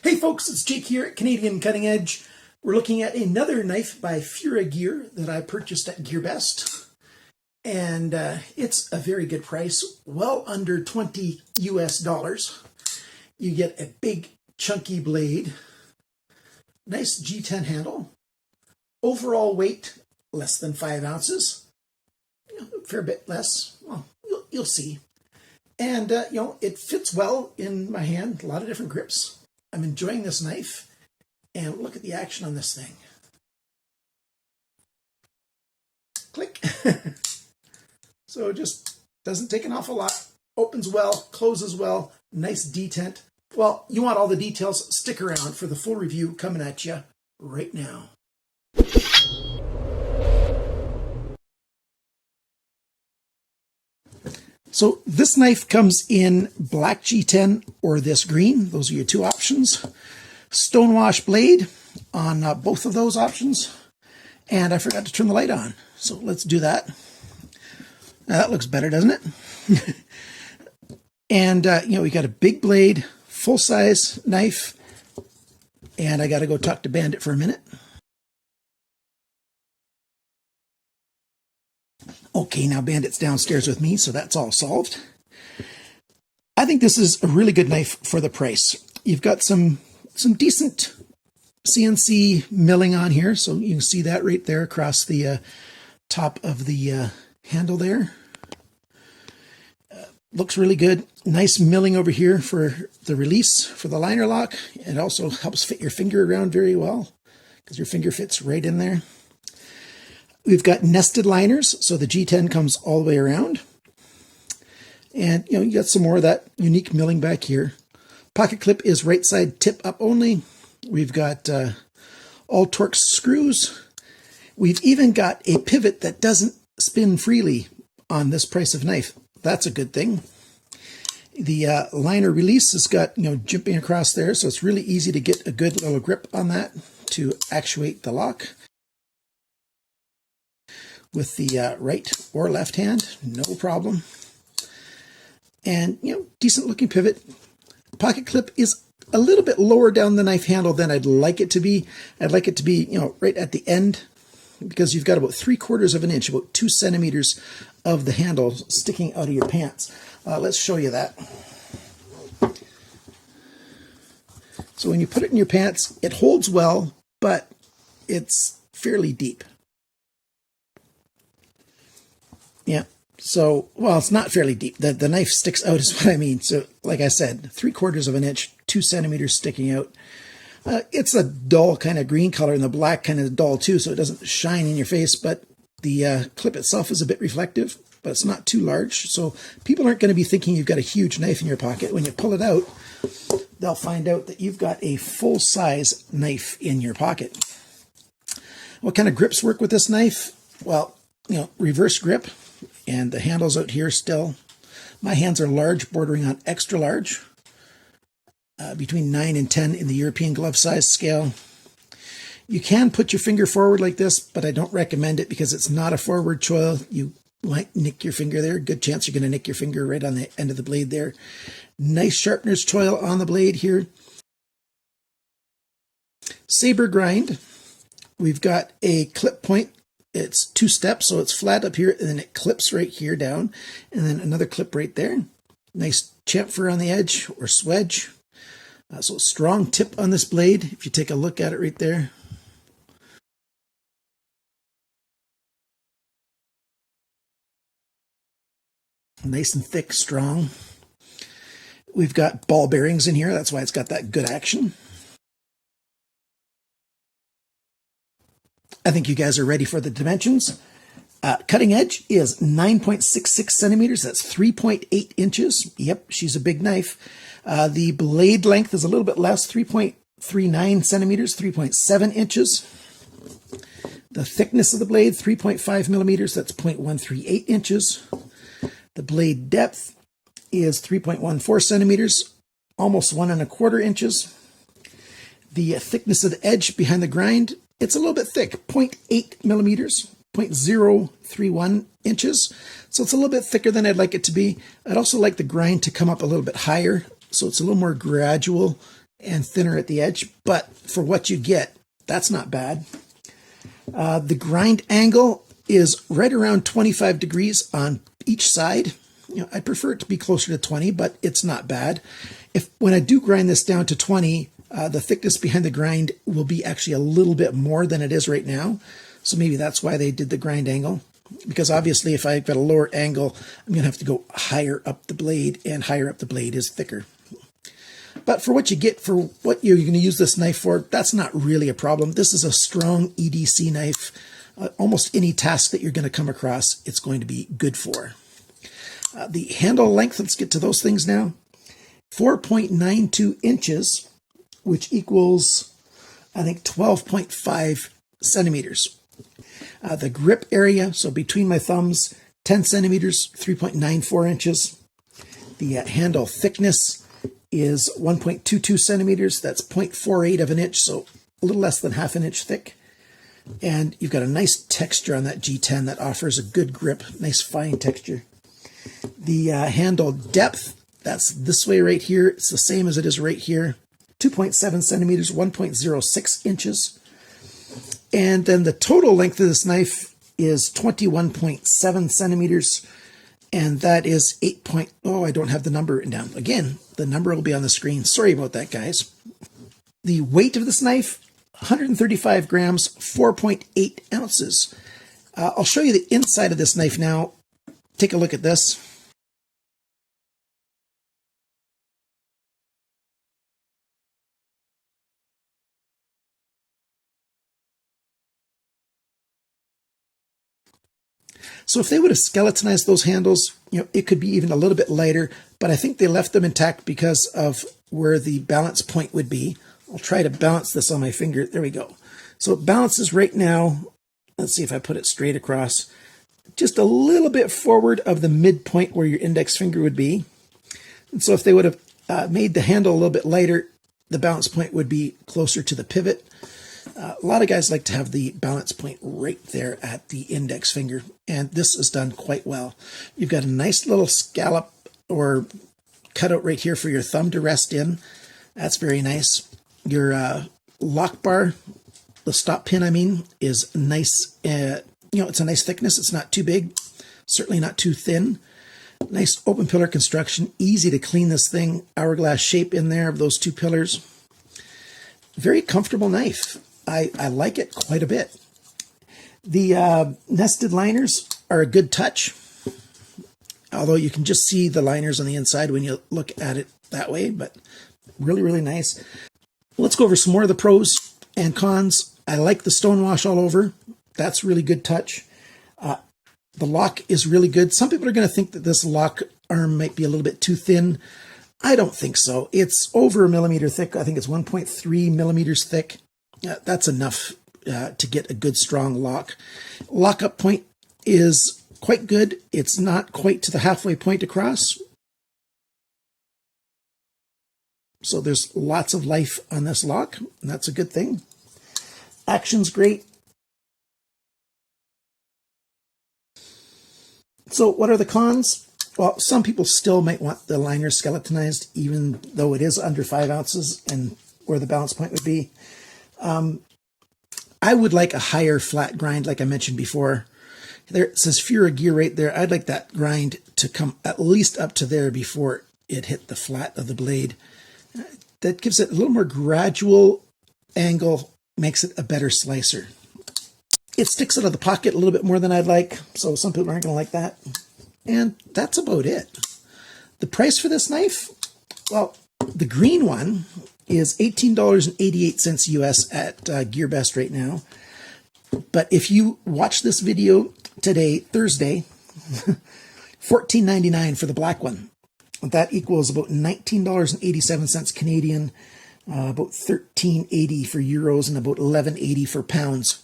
Hey folks, it's Jake here at Canadian Cutting Edge. We're looking at another knife by FURAGEAR that I purchased at GearBest. And it's a very good price, well under $20 US. You get a big chunky blade, nice G10 handle, overall weight less than 5 ounces, a fair bit less, well, you'll see. And it fits well in my hand, a lot of different grips. I'm enjoying this knife, and look at the action on this thing. Click. So it just doesn't take an awful lot. Opens well, closes well, nice detent. Well, you want all the details, stick around for the full review coming at you right now. So this knife comes in black G10 or this green. Those are your two options. Stonewash blade on both of those options. And I forgot to turn the light on. So let's do that. Now that looks better, doesn't it? And, we got a big blade, full-size knife. And I got to go talk to Bandit for a minute. Okay, now Bandit's downstairs with me, so that's all solved. I think this is a really good knife for the price. You've got some decent CNC milling on here, so you can see that right there across the top of the handle there. Looks really good. Nice milling over here for the release for the liner lock. It also helps fit your finger around very well because your finger fits right in there. We've got nested liners, so the G10 comes all the way around. And, you got some more of that unique milling back here. Pocket clip is right side tip up only. We've got all Torx screws. We've even got a pivot that doesn't spin freely on this price of knife. That's a good thing. The liner release has got, jimping across there, so it's really easy to get a good little grip on that to actuate the lock. With the right or left hand, no problem. And, decent looking pivot. Pocket clip is a little bit lower down the knife handle than I'd like it to be. I'd like it to be, right at the end, because you've got about 3/4 of an inch, about 2 centimeters of the handle sticking out of your pants. Let's show you that. So when you put it in your pants, it holds well, but it's fairly deep. Yeah, so, well, it's not fairly deep. The knife sticks out is what I mean. So, like I said, 3/4 of an inch, 2 centimeters sticking out. It's a dull kind of green color, and the black kind of dull too, so it doesn't shine in your face, but the clip itself is a bit reflective, but it's not too large. So people aren't going to be thinking you've got a huge knife in your pocket. When you pull it out, they'll find out that you've got a full-size knife in your pocket. What kind of grips work with this knife? Well, reverse grip. And the handle's out here still. My hands are large, bordering on extra large, between 9 and 10 in the European glove size scale. You can put your finger forward like this, but I don't recommend it because it's not a forward choil. You might nick your finger there. Good chance you're going to nick your finger right on the end of the blade there. Nice sharpener's choil on the blade here. Saber grind. We've got a clip point. It's 2 steps, so it's flat up here, and then it clips right here down, and then another clip right there. Nice chamfer on the edge, or swedge. So strong tip on this blade, if you take a look at it right there. Nice and thick, strong. We've got ball bearings in here, that's why it's got that good action. I think you guys are ready for the dimensions. Cutting edge is 9.66 centimeters. That's 3.8 inches. Yep, she's a big knife. The blade length is a little bit less, 3.39 centimeters, 3.7 inches. The thickness of the blade, 3.5 millimeters. That's 0.138 inches. The blade depth is 3.14 centimeters, almost 1.25 inches. The thickness of the edge behind the grind, it's a little bit thick, 0.8 millimeters, 0.031 inches. So it's a little bit thicker than I'd like it to be. I'd also like the grind to come up a little bit higher, so it's a little more gradual and thinner at the edge, but for what you get, that's not bad. The grind angle is right around 25 degrees on each side. I prefer it to be closer to 20, but it's not bad. When I do grind this down to 20, the thickness behind the grind will be actually a little bit more than it is right now. So maybe that's why they did the grind angle. Because obviously if I've got a lower angle, I'm going to have to go higher up the blade, and higher up the blade is thicker. But for what you get, for what you're going to use this knife for, that's not really a problem. This is a strong EDC knife. Almost any task that you're going to come across, it's going to be good for. The handle length, let's get to those things now. 4.92 inches, which equals, I think, 12.5 centimeters. The grip area, so between my thumbs, 10 centimeters, 3.94 inches. The handle thickness is 1.22 centimeters. That's 0.48 of an inch, so a little less than half an inch thick. And you've got a nice texture on that G10 that offers a good grip, nice fine texture. The handle depth, that's this way right here. It's the same as it is right here. 2.7 centimeters, 1.06 inches. And then the total length of this knife is 21.7 centimeters. And that is I don't have the number written down. Again, the number will be on the screen. Sorry about that, guys. The weight of this knife, 135 grams, 4.8 ounces. I'll show you the inside of this knife now. Take a look at this. So if they would have skeletonized those handles, it could be even a little bit lighter, but I think they left them intact because of where the balance point would be. I'll try to balance this on my finger. There we go. So it balances right now. Let's see if I put it straight across. Just a little bit forward of the midpoint where your index finger would be. And so if they would have made the handle a little bit lighter, the balance point would be closer to the pivot. A lot of guys like to have the balance point right there at the index finger, and this is done quite well. You've got a nice little scallop or cutout right here for your thumb to rest in. That's very nice. Your lock bar, the stop pin, is nice. It's a nice thickness. It's not too big, certainly not too thin. Nice open pillar construction, easy to clean this thing. Hourglass shape in there of those two pillars. Very comfortable knife. I like it quite a bit. The nested liners are a good touch, although you can just see the liners on the inside when you look at it that way, but really, really nice. Let's go over some more of the pros and cons. I like the stonewash all over. That's really good touch. The lock is really good. Some people are going to think that this lock arm might be a little bit too thin. I don't think so. It's over a millimeter thick. I think it's 1.3 millimeters thick. That's enough to get a good strong lock. Lockup point is quite good. It's not quite to the halfway point across. So there's lots of life on this lock, and that's a good thing. Action's great. So what are the cons? Well, some people still might want the liner skeletonized, even though it is under 5 ounces and where the balance point would be. I would like a higher flat grind, like I mentioned before. There it says FURAGEAR right there. I'd like that grind to come at least up to there before it hit the flat of the blade. That gives it a little more gradual angle, makes it a better slicer. It sticks out of the pocket a little bit more than I'd like, so some people aren't going to like that. And that's about it. The price for this knife, well, the green one is $18.88 US at GearBest right now. But if you watch this video today, Thursday, $14.99 for the black one. That equals about $19.87 Canadian, about $13.80 for euros, and about $11.80 for pounds.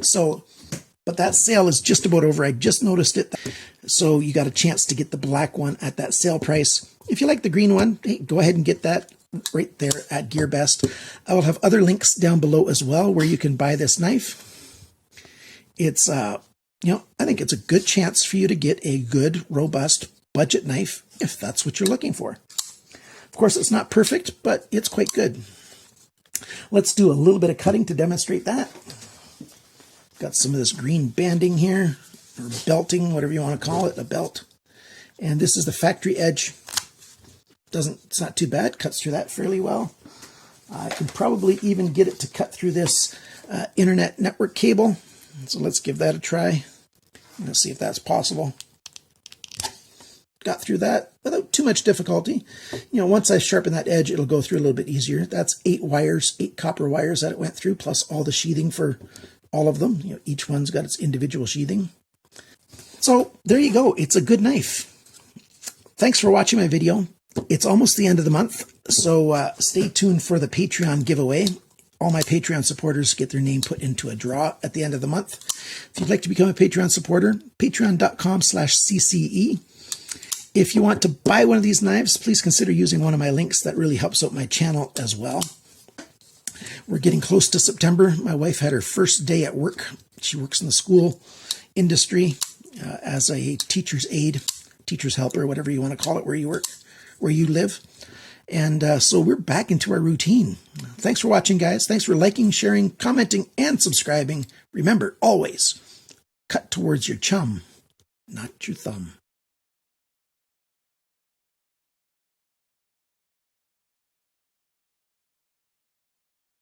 So, but that sale is just about over. I just noticed it. So you got a chance to get the black one at that sale price. If you like the green one, hey, go ahead and get that right there at GearBest. I will have other links down below as well where you can buy this knife. It's, I think it's a good chance for you to get a good, robust budget knife if that's what you're looking for. Of course, it's not perfect, but it's quite good. Let's do a little bit of cutting to demonstrate that. Got some of this green banding here, or belting, whatever you want to call it, a belt. And this is the factory edge. It's not too bad, cuts through that fairly well. I can probably even get it to cut through this internet network cable. So let's give that a try. Let's see if that's possible. Got through that without too much difficulty. You know, once I sharpen that edge, it'll go through a little bit easier. That's 8 wires, 8 copper wires that it went through, plus all the sheathing for all of them. You know, each one's got its individual sheathing. So there you go. It's a good knife. Thanks for watching my video. It's almost the end of the month, so stay tuned for the Patreon giveaway. All my Patreon supporters get their name put into a draw at the end of the month. If you'd like to become a Patreon supporter, patreon.com/CCE. If you want to buy one of these knives, please consider using one of my links. That really helps out my channel as well. We're getting close to September. My wife had her first day at work. She works in the school industry as a teacher's aide, teacher's helper, whatever you want to call it, where you work, where you live. And so we're back into our routine. Thanks for watching, guys. Thanks for liking, sharing, commenting, and subscribing. Remember, always cut towards your chum, not your thumb.